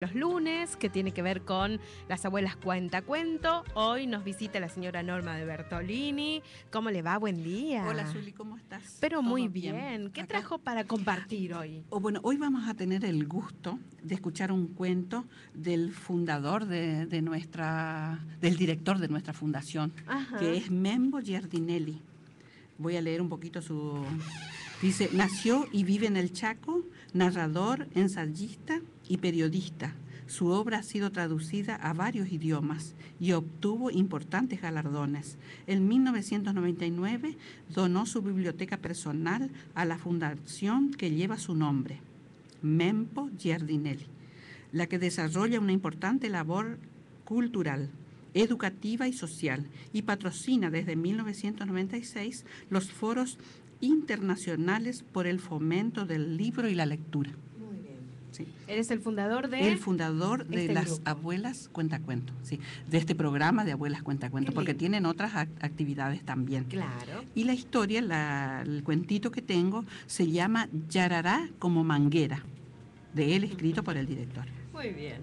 Los lunes, que tiene que ver con las abuelas cuentacuento. Hoy nos visita la señora Norma de Bertolini. ¿Cómo le va? Buen día. Hola, Zuli, ¿cómo estás? Pero muy ¿Todo bien. ¿Qué Acá. trajo para compartir hoy? Bueno, hoy vamos a tener el gusto de escuchar un cuento del fundador del director de nuestra fundación, que es Membo Giardinelli. Voy a leer un poquito su... Dice, nació y vive en el Chaco, narrador, ensayista y periodista. Su obra ha sido traducida a varios idiomas y obtuvo importantes galardones. En 1999 donó su biblioteca personal a la fundación que lleva su nombre, Membo Giardinelli, la que desarrolla una importante labor cultural, educativa y social, y patrocina desde 1996 los foros internacionales por el fomento del libro y la lectura. Muy bien. Sí. ¿Eres el fundador de...? El fundador de este las grupo. Abuelas Cuentacuento, sí, de este programa de Abuelas Cuentacuento, porque tienen otras actividades también. Claro. Y la historia, el cuentito que tengo, se llama Yarará como manguera, de él escrito por el director. Muy bien.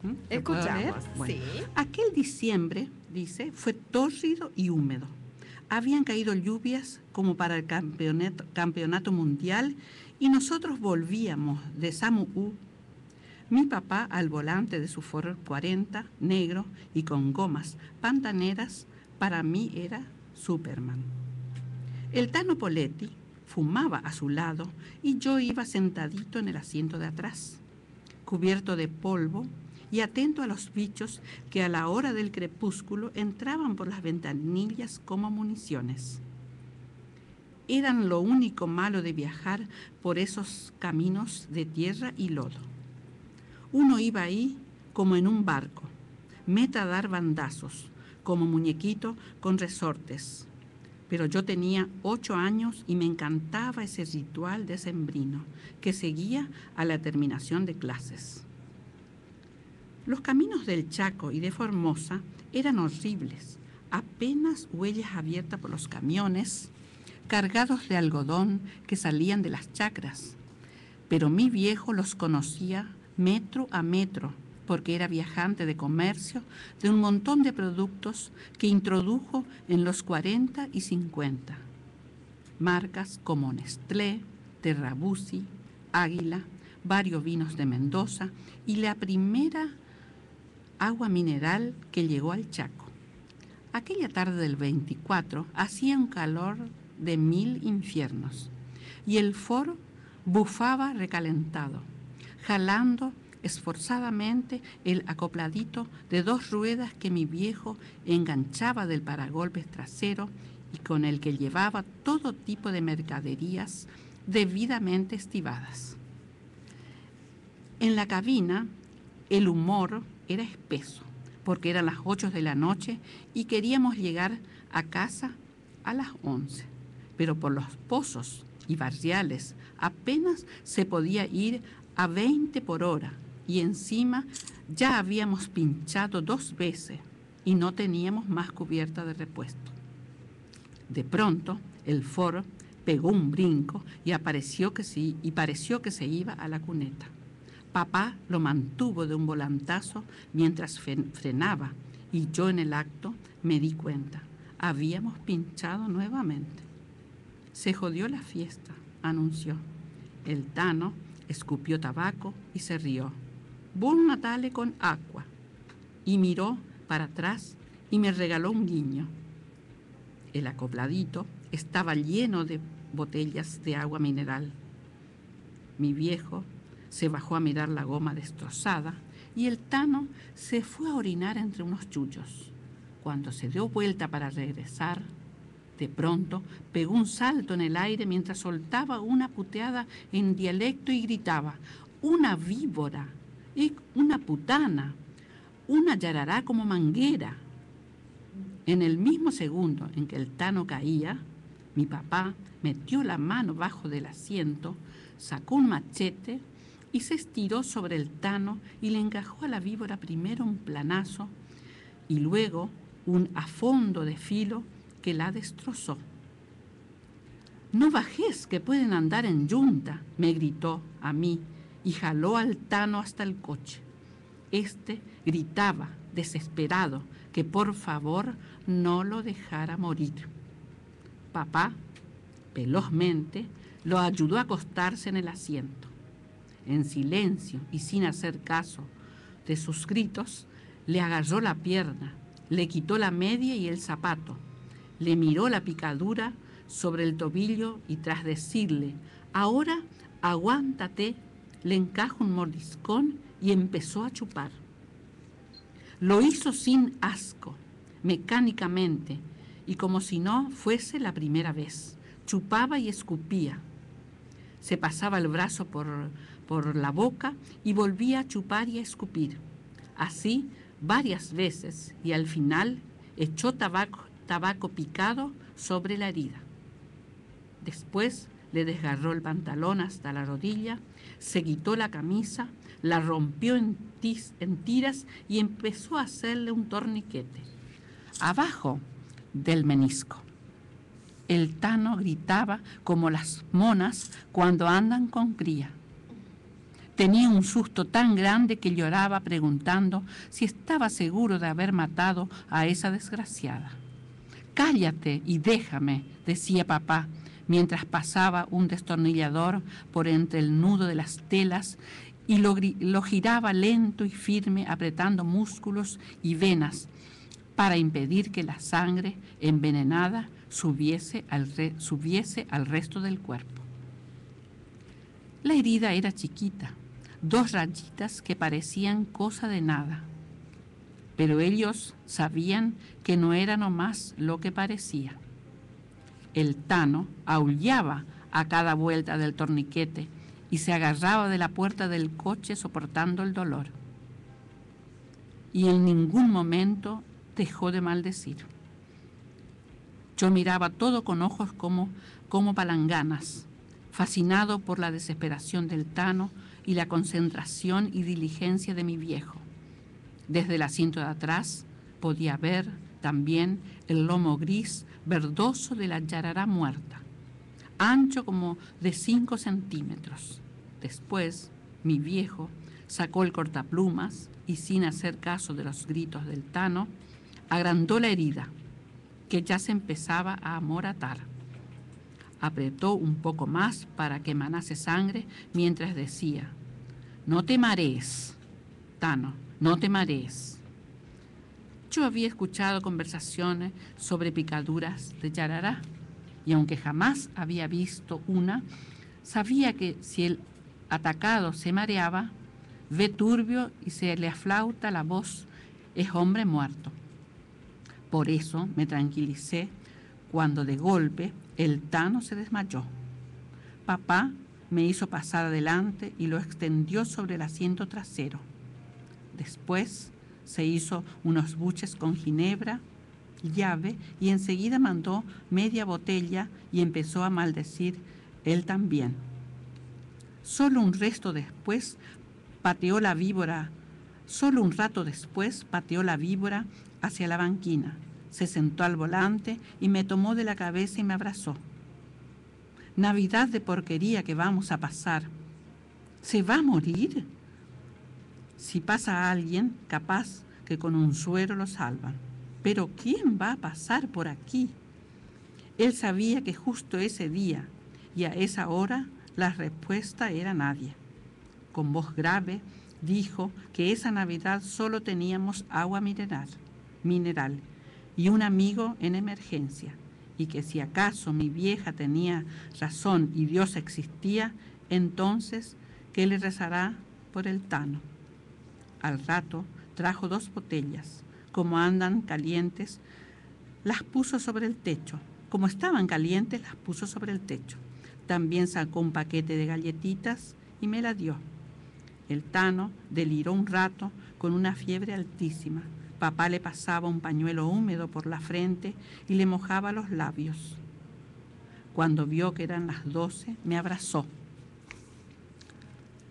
¿Lo puedo leer? Escuchamos, Bueno, sí. aquel diciembre, dice, fue tórrido y húmedo. Habían caído lluvias como para el campeonato mundial y nosotros volvíamos de Samu-U. Mi papá al volante de su Ford 40, negro y con gomas pantaneras, para mí era Superman. El Tano Poletti fumaba a su lado y yo iba sentadito en el asiento de atrás, cubierto de polvo y atento a los bichos que a la hora del crepúsculo entraban por las ventanillas como municiones. Eran lo único malo de viajar por esos caminos de tierra y lodo. Uno iba ahí como en un barco, meta a dar bandazos, como muñequito con resortes. Pero yo tenía 8 años y me encantaba ese ritual decembrino que seguía a la terminación de clases. Los caminos del Chaco y de Formosa eran horribles, apenas huellas abiertas por los camiones, cargados de algodón que salían de las chacras. Pero mi viejo los conocía metro a metro, porque era viajante de comercio de un montón de productos que introdujo en los 40 y 50. Marcas como Nestlé, Terrabusi, Águila, varios vinos de Mendoza y la primera agua mineral que llegó al Chaco. Aquella tarde del 24 hacía un calor de 1000 infiernos y el Ford bufaba recalentado, jalando esforzadamente el acopladito de 2 ruedas que mi viejo enganchaba del paragolpes trasero y con el que llevaba todo tipo de mercaderías debidamente estivadas. En la cabina el humor era espeso, porque eran las 8 de la noche y queríamos llegar a casa a las 11, pero por los pozos y barriales apenas se podía ir a 20 por hora y encima ya habíamos pinchado 2 veces y no teníamos más cubierta de repuesto. De pronto el Ford pegó un brinco y pareció que se iba a la cuneta. Papá lo mantuvo de un volantazo mientras frenaba y yo en el acto me di cuenta. Habíamos pinchado nuevamente. Se jodió la fiesta, anunció. El Tano escupió tabaco y se rió. Buon Natale con agua. Y miró para atrás y me regaló un guiño. El acopladito estaba lleno de botellas de agua mineral. Mi viejo se bajó a mirar la goma destrozada y el Tano se fue a orinar entre unos chullos. Cuando se dio vuelta para regresar, de pronto pegó un salto en el aire mientras soltaba una puteada en dialecto y gritaba: ¡una víbora! ¡Una putana! ¡Una yarará como manguera! En el mismo segundo en que el Tano caía, mi papá metió la mano bajo del asiento, sacó un machete y se estiró sobre el Tano y le encajó a la víbora primero un planazo y luego un a fondo de filo que la destrozó. «No bajes, que pueden andar en yunta», me gritó a mí y jaló al Tano hasta el coche. Este gritaba, desesperado, que por favor no lo dejara morir. Papá, velozmente, lo ayudó a acostarse en el asiento. En silencio y sin hacer caso de sus gritos, le agarró la pierna, le quitó la media y el zapato, le miró la picadura sobre el tobillo y tras decirle, ahora aguántate, le encajó un mordiscón y empezó a chupar. Lo hizo sin asco, mecánicamente, y como si no fuese la primera vez. Chupaba y escupía. Se pasaba el brazo por la boca y volvía a chupar y a escupir. Así varias veces y al final echó tabaco picado sobre la herida. Después le desgarró el pantalón hasta la rodilla, se quitó la camisa, la rompió en tiras y empezó a hacerle un torniquete abajo del menisco. El Tano gritaba como las monas cuando andan con cría. Tenía un susto tan grande que lloraba preguntando si estaba seguro de haber matado a esa desgraciada. «Cállate y déjame», decía papá, mientras pasaba un destornillador por entre el nudo de las telas y lo giraba lento y firme, apretando músculos y venas para impedir que la sangre envenenada subiese al resto del cuerpo. La herida era chiquita, 2 rayitas que parecían cosa de nada, pero ellos sabían que no era nomás lo que parecía. El Tano aullaba a cada vuelta del torniquete y se agarraba de la puerta del coche soportando el dolor. Y en ningún momento dejó de maldecir. Yo miraba todo con ojos como palanganas, fascinado por la desesperación del Tano y la concentración y diligencia de mi viejo. Desde el asiento de atrás podía ver también el lomo gris verdoso de la yarará muerta, ancho como de 5 centímetros. Después, mi viejo sacó el cortaplumas y, sin hacer caso de los gritos del Tano, agrandó la herida, que ya se empezaba a amoratar. Apretó un poco más para que manase sangre mientras decía, «No te marees, Tano, no te marees». Yo había escuchado conversaciones sobre picaduras de yarará y aunque jamás había visto una, sabía que si el atacado se mareaba, ve turbio y se le aflauta la voz, es hombre muerto. Por eso me tranquilicé cuando de golpe el Tano se desmayó. Papá me hizo pasar adelante y lo extendió sobre el asiento trasero. Después se hizo unos buches con ginebra, llave y enseguida mandó media botella y empezó a maldecir él también. Solo un rato después pateó la víbora hacia la banquina, se sentó al volante y me tomó de la cabeza y me abrazó. «Navidad de porquería que vamos a pasar. ¿Se va a morir? Si pasa a alguien, capaz que con un suero lo salvan. Pero ¿quién va a pasar por aquí?» Él sabía que justo ese día y a esa hora la respuesta era nadie. Con voz grave dijo que esa Navidad solo teníamos agua mineral y un amigo en emergencia, y que si acaso mi vieja tenía razón y Dios existía, entonces que le rezará por el Tano. Al rato trajo 2 botellas. Como andan calientes, las puso sobre el techo. Como estaban calientes, las puso sobre el techo. También sacó un paquete de galletitas y me la dio. El Tano deliró un rato con una fiebre altísima. Papá le pasaba un pañuelo húmedo por la frente y le mojaba los labios. Cuando vio que eran las 12, me abrazó.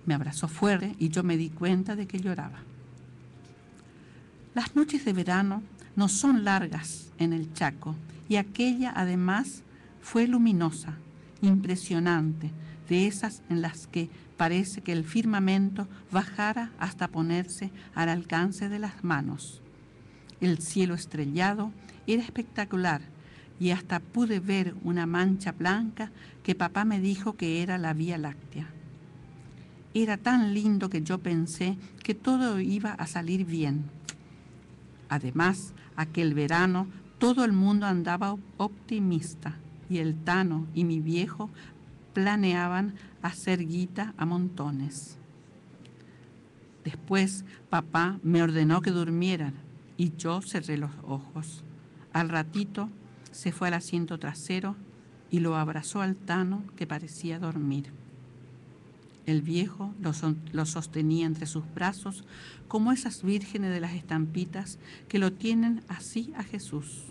Me abrazó fuerte y yo me di cuenta de que lloraba. Las noches de verano no son largas en el Chaco y aquella además fue luminosa, impresionante, de esas en las que parece que el firmamento bajara hasta ponerse al alcance de las manos. El cielo estrellado era espectacular y hasta pude ver una mancha blanca que papá me dijo que era la Vía Láctea. Era tan lindo que yo pensé que todo iba a salir bien. Además, aquel verano todo el mundo andaba optimista y el Tano y mi viejo planeaban hacer guita a montones. Después papá me ordenó que durmieran y yo cerré los ojos. Al ratito se fue al asiento trasero y lo abrazó al Tano, que parecía dormir. El viejo lo sostenía entre sus brazos como esas vírgenes de las estampitas que lo tienen así a Jesús.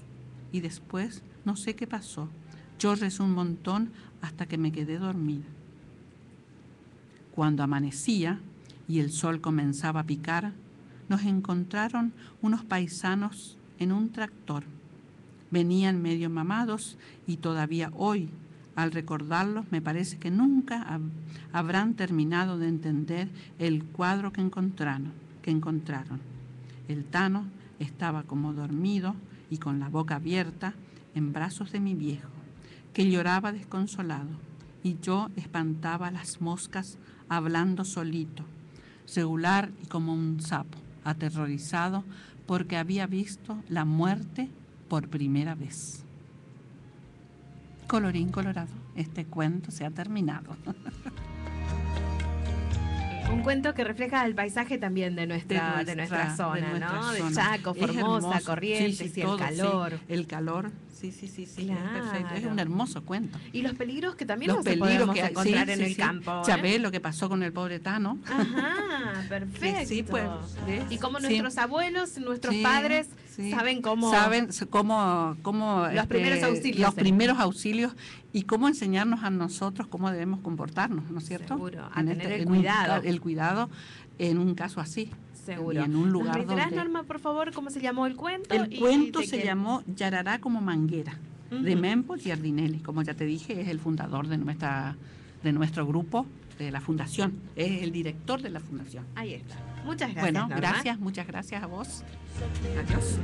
Y después no sé qué pasó. Yo recé un montón hasta que me quedé dormida. Cuando amanecía y el sol comenzaba a picar, nos encontraron unos paisanos en un tractor. Venían medio mamados y todavía hoy, al recordarlos, me parece que nunca habrán terminado de entender el cuadro que encontraron. El Tano estaba como dormido y con la boca abierta en brazos de mi viejo, que lloraba desconsolado, y yo espantaba las moscas hablando solito, regular y como un sapo, aterrorizado porque había visto la muerte por primera vez. Colorín colorado, este cuento se ha terminado. Un cuento que refleja el paisaje también de nuestra zona, ¿no? De Chaco, Formosa, Corrientes, y el calor. Sí, el calor, sí, claro. Es perfecto, es un hermoso cuento. Y los peligros que también nos podemos encontrar en el campo. Ya ves lo que pasó con el pobre Tano. Ajá, perfecto. Sí, pues. Y como nuestros abuelos, nuestros padres saben cómo los primeros auxilios y cómo enseñarnos a nosotros cómo debemos comportarnos, ¿no es cierto? Seguro, a tener el cuidado. El cuidado en un caso así. Seguro. Y en un lugar donde... Norma, por favor, cómo se llamó el cuento? El cuento se llamó Yarará como manguera, de Mempo Giardinelli. Como ya te dije, es el fundador de nuestro grupo, de la fundación. Es el director de la fundación. Ahí está. Muchas gracias, Bueno, Norma. muchas gracias a vos. Adiós.